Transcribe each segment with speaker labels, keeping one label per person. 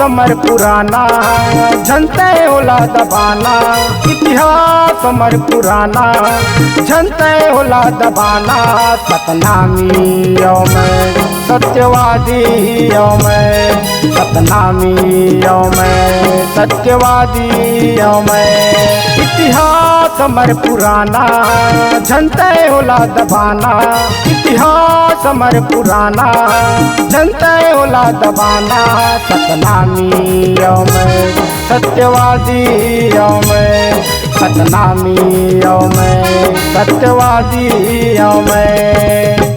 Speaker 1: हमर पुराना झनते होला दबाना। इतिहास हमर पुराना झनते होला दबाना। सतनामी यो मैं सत्यवादी यो मैं, सतनामी यो मैं सत्यवादी यो मैं। इतिहास हमर पुराना झनते होला दबाना। इतिहास हमर पुराना झनते होला दबाना। सतनामी यो मैं सत्यवादी यो मैं, सतनामी यो मैं सत्यवादी यो मैं।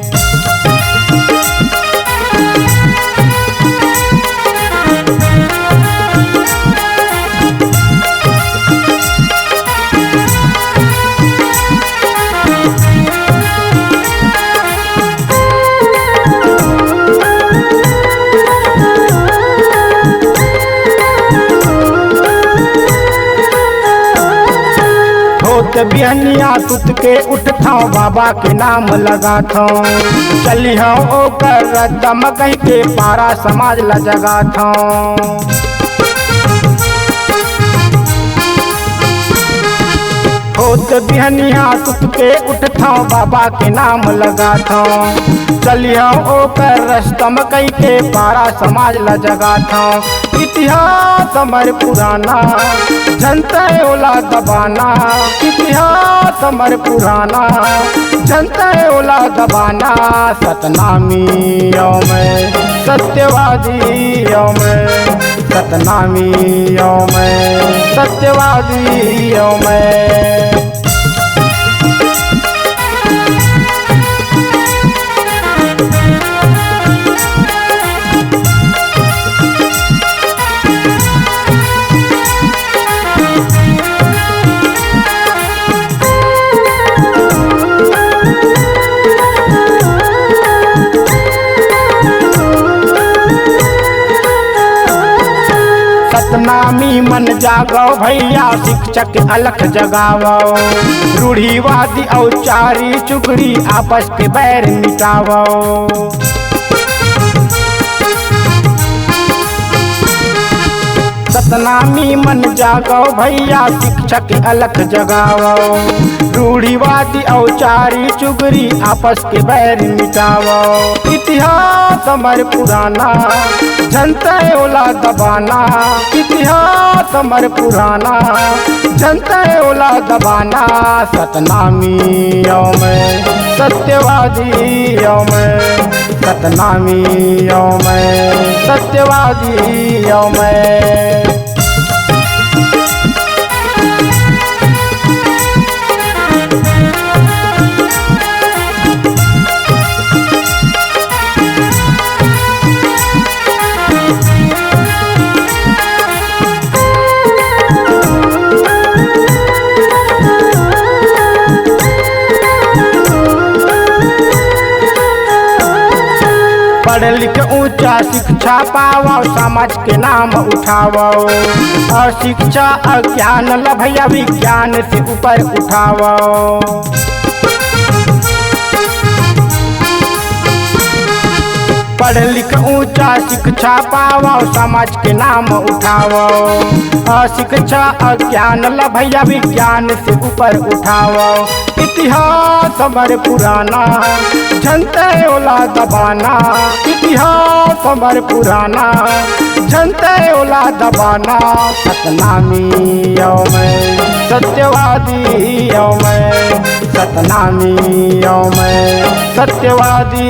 Speaker 1: बिहनिया सुत के उठता बाबा के नाम लगाता। चली हम ओकर दम कह के पारा समाज ला जगाता। होत बिहनिया सुत के उठता बाबा के नाम लगाता। चली हम ओकर रस्तम कह के पारा समाज ला जगाता। इतिहास हमर पुराना झनते होला दबाना। इतिहास हमर पुराना झनते होला दबाना। सतनामी यो मैं सत्यवादी यो मैं, सतनामी यो मैं सत्यवादी यो मैं। सतनामी मन जागो भैया शिक्षक अलख जगावो। रूढ़ीवादी औचारी चुगड़ी आपस के बैर मिटावो। सतनामी मन जागो भैया शिक्षक अलख जगावो। रूढ़ीवादी औचारी चुगड़ी आपस के बैर मिटावो। इतिहास हमर पुराना झनते होला दबाना। इतिहास हमर पुराना झनते होला दबाना। सतनामी यो मैं सत्यवादी यो मैं, सतनामी यो मैं सत्यवादी यो मैं। पढ़ लिख ऊंचा शिक्षा पावो, समाज के नाम उठावो। और शिक्षा अज्ञान लभया विज्ञान से ऊपर उठावो। पढ़ लिख ऊंचा शिक्षा पावो, समाज के नाम उठावो। और शिक्षा अज्ञान लभया विज्ञान से ऊपर उठावो। इतिहास हमर पुराना झनते होला दबाना। इतिहास हमर पुराना झनते होला दबाना। सतनामी यो मैं सत्यवादी यो मैं, सतनामी यो मैं सत्यवादी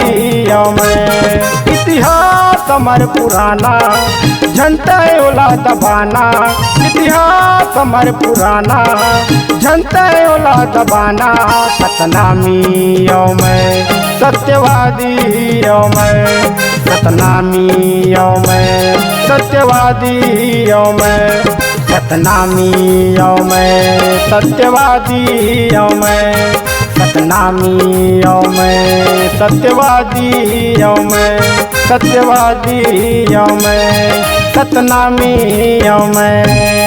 Speaker 1: यो मैं। इतिहास हमर पुराना झनते होला दबाना। इतिहास हमर पुराना झनते होला दबाना। सतनामी यो मैं सत्यवादी यो मैं, सतनामी यो मैं सत्यवादी यो मैं। सतनामी यो मैं सत्यवादी यो मैं, सतनामी यो मैं सत्यवादी यो मैं, सत्यवादी यो मैं, सतनामी यो मैं।